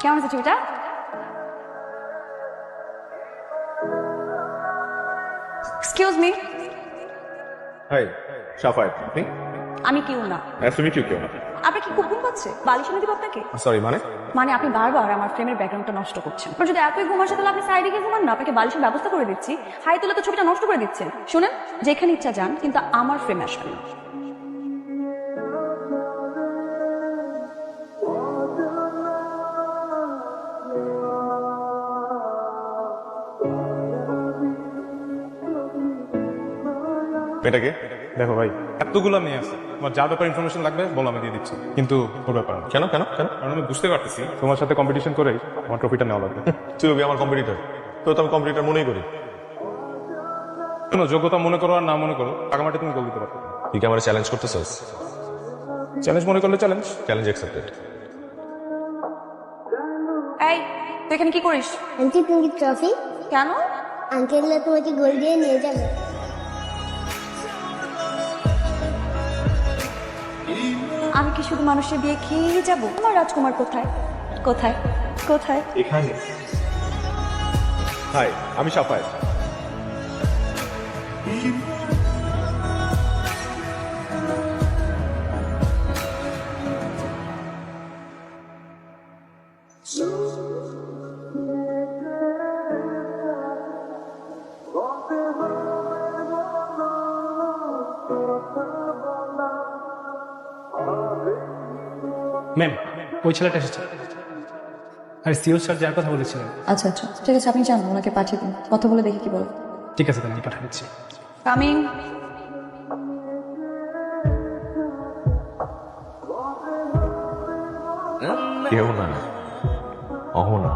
কেমন আছে ছবিটা? Excuse me. হাই সাফায়েত, আপনি? আমি কেউ না। তুমি কেউ না? আপনার কি খুব ঘুম পাচ্ছে? বালিশ এনে দিব আপনাকে? সরি, মানে? মানে আপনি বারবার আমার ফ্রেমের ব্যাকগ্রাউন্ডটা নষ্ট করছেন। আপনার যদি এতই ঘুম আসে তাহলে আপনি সাইডে গিয়ে ঘুমান না, আপনাকে বালিশের ব্যবস্থা করে দিচ্ছি। হাই তুলে তো ছবিটা নষ্ট করে দিচ্ছেন। শুনেন, যেখানে ইচ্ছা যান, কিন্তু আমার ফ্রেমে আসবেন না। এটাকে দেখো ভাই, এতগুলো মেয়ে আছে, তোমার যা ব্যাপার ইনফরমেশন লাগবে বলো, আমি দিয়ে দিচ্ছি। কিন্তু ওর ব্যাপার না। কেন কেন কেন? কারণ আমি বুঝতে পারতেছি তোমার সাথে কম্পিটিশন করেই আমার ট্রফিটা নেওয়া লাগবে। তুই হবি আমার কম্পিটিটর? তো আমি কম্পিটিটর মনেই করি। শোনো, যোগ্যতা মনে করো আর না মনে করো, টাকামাটি তুমি গোল দিতে পারবে। তুই কি আমার চ্যালেঞ্জ করতেছিস? চ্যালেঞ্জ মনে করলে চ্যালেঞ্জ। Challenge accepted. এই, তুই এখানে কি করিস? আন্টি তুমি ট্রফি কেন? আঙ্কেলরা তোমাকে গোল দিয়ে নিয়ে যাবে। আমি কি শুধু মানুষের বিয়ে খেয়ে যাবো? আমার রাজকুমার কোথায় কোথায় কোথায়? এখানে। হাই, আমি সাফায়েত। ম্যাম, ওই ছেলেটা এসেছে। আর সিও স্যার যার কথা বলেছিলেন। আচ্ছা আচ্ছা, ঠিক আছে, আপনি যান, ওনাকে পাঠিয়ে দিন, কথা বলে দেখি কি বলে। ঠিক আছে, তাহলে আমি পাঠিয়ে দিচ্ছি। কামিং। কেউ না, অহনা।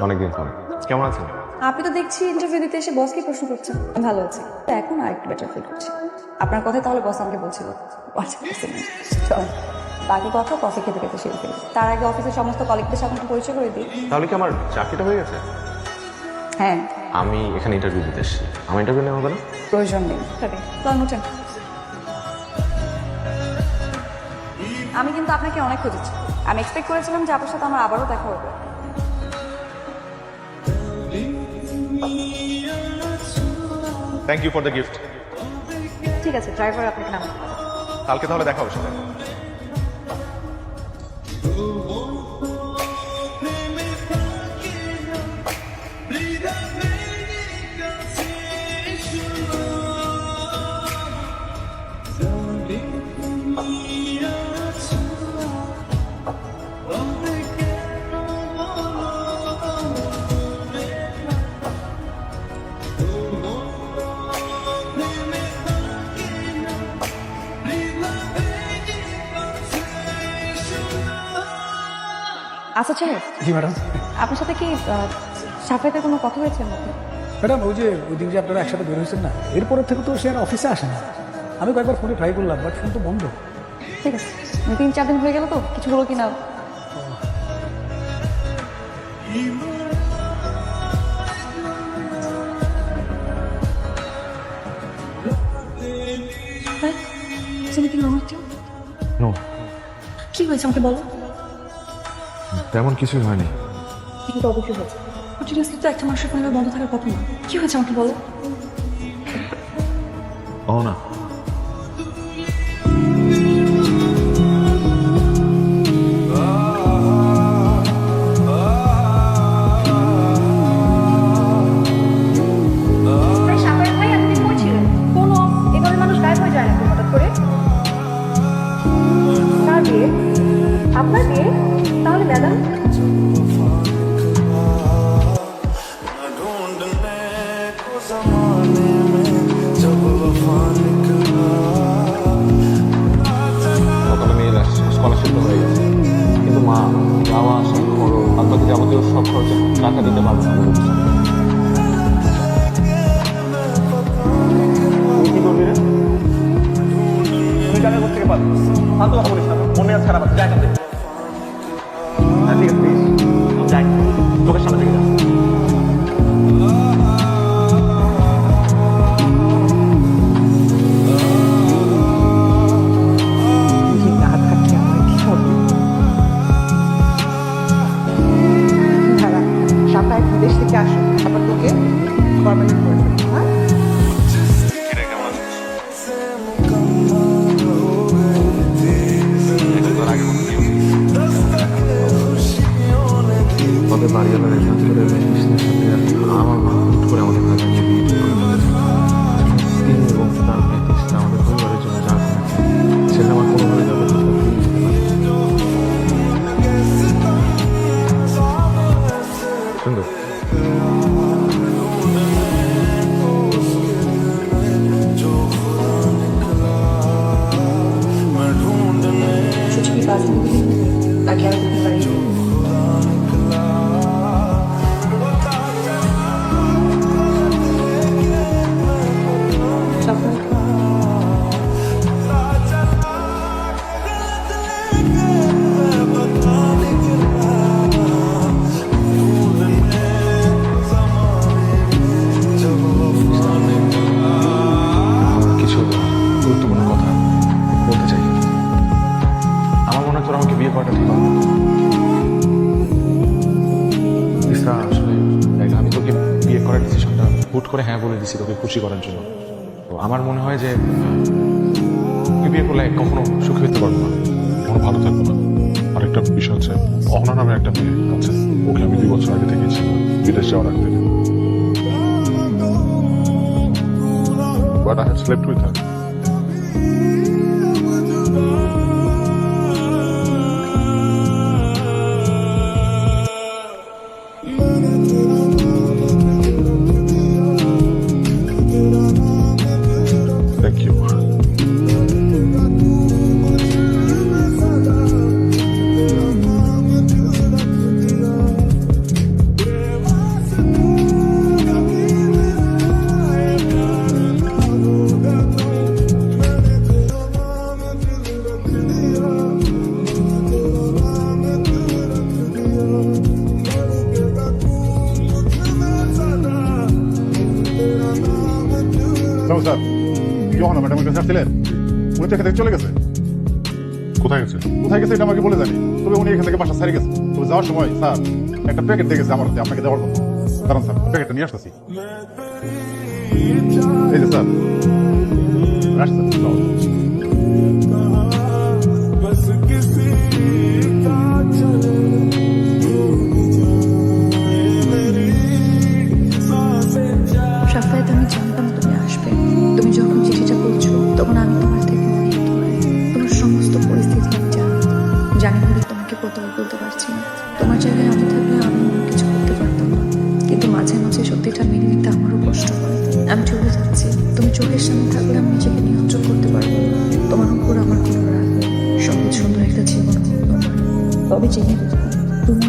অনেকদিন পরে। কেমন আছেন? আপনি তো দেখছি ইন্টারভিউ দিতে এসে বসকে প্রশ্ন করছেন। আমি ভালো আছি, তো এখন আরেকটু বেটার ফিল করছি। আপনার কথাই তাহলে বস আমাকে বলছিল। আচ্ছা, চল, বাকি কথা কফি খেতে খেতে শেয়ার করি। তার আগে অফিসের সমস্ত কলিগদের সাথে একটু পরিচয় করে দিই। তাহলে কি আমার চাকরিটা হয়ে গেছে? হ্যাঁ, আমি এখানে ইন্টারভিউ দিতে এসেছি। আমার ইন্টারভিউ নেওয়া হবে না? প্রয়োজন নেই। চল মুছেন। আমি কিন্তু আপনাকে অনেক খুঁজেছি। আমি এক্সপেক্ট করেছিলাম যে আপনার সাথে আমার আবারও দেখা হবে। Thank you for the gift. ঠিক আছে, ড্রাইভার আপনাকে নাম। কালকে তাহলে দেখা হবে সাথে। আচ্ছা ছেলে, জি ম্যাডাম। আপনার সাথে কি সাফায়েতের কোনো কথা হয়েছে? ম্যাডাম, ওই যে ওই দিন যে আপনারা একসাথে বের হয়েছেন না, এরপরের থেকে তো সে আর অফিসে আসে না। আমি কয়েকবার ফোনে ট্রাই করলাম, বাট ফোন তো বন্ধ। ঠিক আছে, 3-4 দিন হয়ে গেল তো, কিছু হলো কিনা। কি হয়েছে আমাকে বলো। তেমন কিছুই হয়নি। কিন্তু অবশ্যই হয়েছে। কন্টিনিউসলি তো একটা মানুষের ফোনে বন্ধ থাকার কথা না। কি হয়েছে আমাকে বলো। অহনা, সাফায়েত ভাই, আপনি কই ছিলেন? কোনো এভাবে মানুষ গায়েব হয়ে যায় নাকি হঠাৎ করে? কার বিয়ে? আপনার বিয়ে? তাহলে ম্যাডাম সকালে মেয়ের স্কলারশিপ তো হয়ে গেছে, কিন্তু মা বাবা বড় আপনাকে যাবতীয় সব খরচে টাকা দিতে পারবে না। কি করবি রে? তুই টাকা কোথেকে পাবি? ফালতু কথা বলিস না, মনে আছে খারাপ আছে, যা এখান থেকে। হ্যাঁ ঠিক আছে, প্লিজ যাই, চোখের সামনে থেকে যা। কাজিন তাকে আমি দিতে পারি। স্বপ্ন কিছু গুরুত্বপূর্ণ কথা বলতে চাই। আমার মনে হয় তোর আমাকে বিয়ে করাটা ঠিক হবে না। ইসরা, আসলে দেখ, আমি তোকে বিয়ে করার ডিসিশনটা হুট করে হ্যাঁ বলে দিছি তোকে খুশি করার জন্য। তো আমার মনে হয় যে তুই বিয়ে করলে কখনো সুখী হতে পারবো না, কখনো ভালো থাকবো না। আরেকটা বিষয় হচ্ছে, অহনা নামে একটা মেয়ে আছে, ওকে আমি 2 বছর আগে দেখেছি বিদেশ যাওয়ার আগে থেকে। But I had slept with her. Thank you. Sir, যখন ম্যাডামের কাছে আসছিলেন উনি তো এখান থেকে চলে গেছে। কোথায় গেছে? কোথায় গেছে এটা আমাকে বলে জানি, তবে উনি এখান থেকে বাসা ছাড়িয়ে গেছে। তবে যাওয়ার সময় স্যার একটা প্যাকেট দিয়ে গেছে আমার হাতে, আপনাকে দেওয়ার কথা। কারণ স্যার প্যাকেটটা নিয়ে আসতেছি। এই যে স্যার সাফায়াত, আমি জানতাম তুমি আসবে। তুমি যখন চিঠিটা বলছো তখন আমি তোমার থেকে অনেক দূরে। তোমার সমস্ত পরিস্থিতি আমি জানি বলে তোমাকে কোথাও বলতে পারছি না। তোমার জায়গায় আমি থাকলে আমি অন্য কিছু করতে পারতাম না, কিন্তু মাঝে মাঝে সত্যিটা মেনে নিতে আমারও কষ্ট হয়। আমি চলে যাচ্ছি, তুমি চোখের সামনে থাকলে আমি নিজেকে নিয়ন্ত্রণ করতে পারবো না। তোমার উপর আমার কোনো রাগ নেই, সহজ সুন্দর একটা জীবন হোক তোমার। তবে জেনে রেখো, তুমি